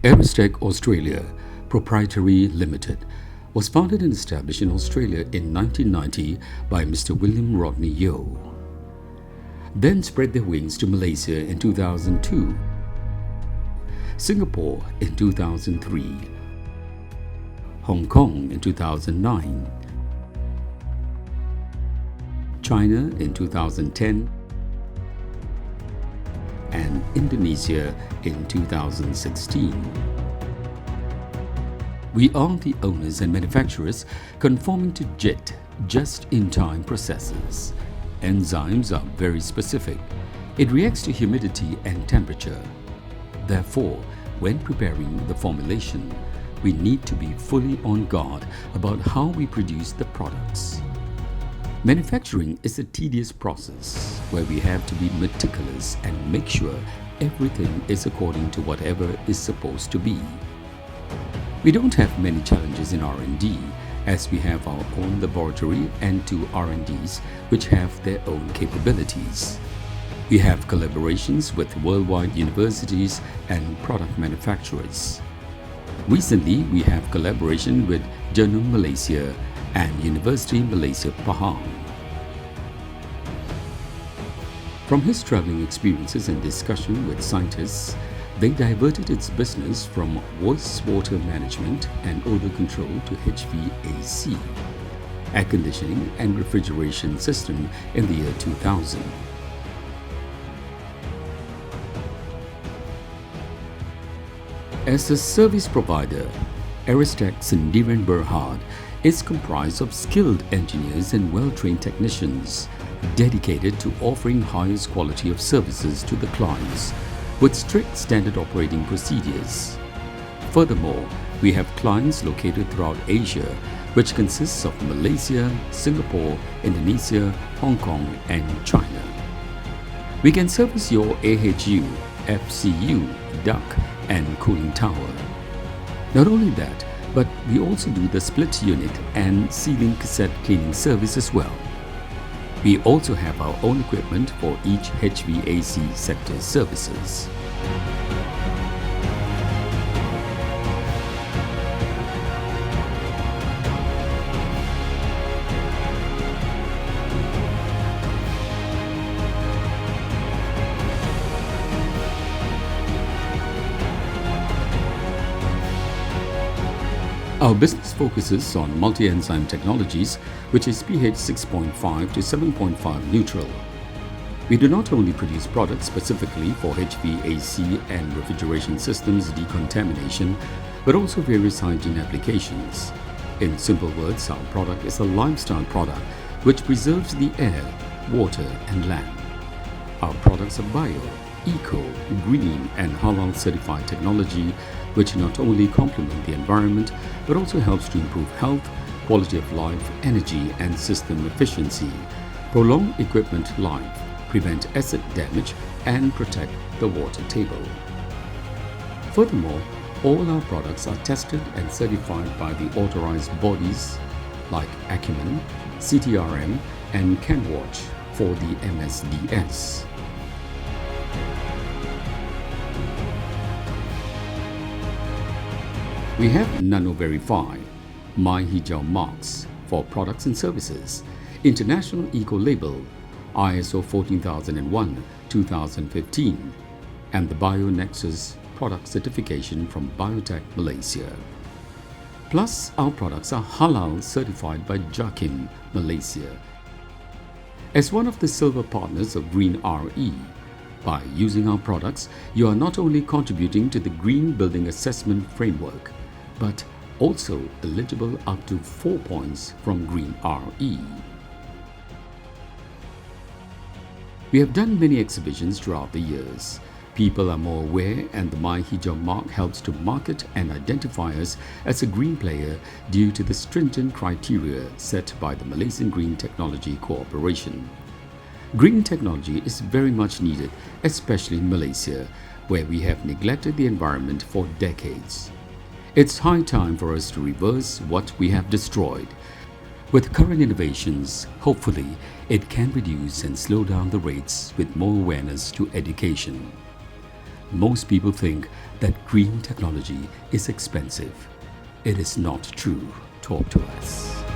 Airestec Australia Proprietary Limited was founded and established in Australia in 1990 by Mr. William Rodney Yeo. Then spread their wings to Malaysia in 2002, Singapore in 2003, Hong Kong in 2009, China in 2010, and Indonesia in 2016. We are the owners and manufacturers conforming to JIT, just-in-time processes. Enzymes are very specific. It reacts to humidity and temperature. Therefore, when preparing the formulation, we need to be fully on guard about how we produce the products. Manufacturing is a tedious process where we have to be meticulous and make sure everything is according to whatever is supposed to be. We don't have many challenges in R&D as we have our own laboratory and two R&Ds which have their own capabilities. We have collaborations with worldwide universities and product manufacturers. Recently, we have collaboration with Genome Malaysia and University Malaysia Pahang. From his traveling experiences and discussion with scientists, they diverted its business from wastewater management and odor control to HVAC, air conditioning and refrigeration system in the year 2000. As a service provider, Airestec Sendirian Berhad is comprised of skilled engineers and well-trained technicians dedicated to offering highest quality of services to the clients with strict standard operating procedures. Furthermore, we have clients located throughout Asia, which consists of Malaysia, Singapore, Indonesia, Hong Kong, and China. We can service your AHU, FCU, duct, and cooling tower. Not only that, but we also do the split unit and sealing cassette cleaning service as well. We also have our own equipment for each HVAC sector services. Our business focuses on multi-enzyme technologies, which is pH 6.5 to 7.5 neutral. We do not only produce products specifically for HVAC and refrigeration systems decontamination, but also various hygiene applications. In simple words, our product is a lifestyle product which preserves the air, water and land. Our products are bio, eco, green and halal certified technology which not only complement the environment but also helps to improve health, quality of life, energy and system efficiency, prolong equipment life, prevent asset damage and protect the water table. Furthermore, all our products are tested and certified by the authorized bodies like Acumen, CTRM and CanWatch for the MSDS. We have Nano Verified, My Hijau marks for products and services, International Eco Label, ISO 14001-2015, and the BioNexus product certification from Biotech Malaysia. Plus, our products are Halal certified by Jakim Malaysia. As one of the silver partners of Green RE, by using our products, you are not only contributing to the Green Building Assessment Framework, but also eligible up to 4 points from Green RE. We have done many exhibitions throughout the years. People are more aware and the My Hijau mark helps to market and identify us as a green player due to the stringent criteria set by the Malaysian Green Technology Corporation. Green technology is very much needed, especially in Malaysia, where we have neglected the environment for decades. It's high time for us to reverse what we have destroyed. With current innovations, hopefully, it can reduce and slow down the rates with more awareness to education. Most people think that green technology is expensive. It is not true. Talk to us.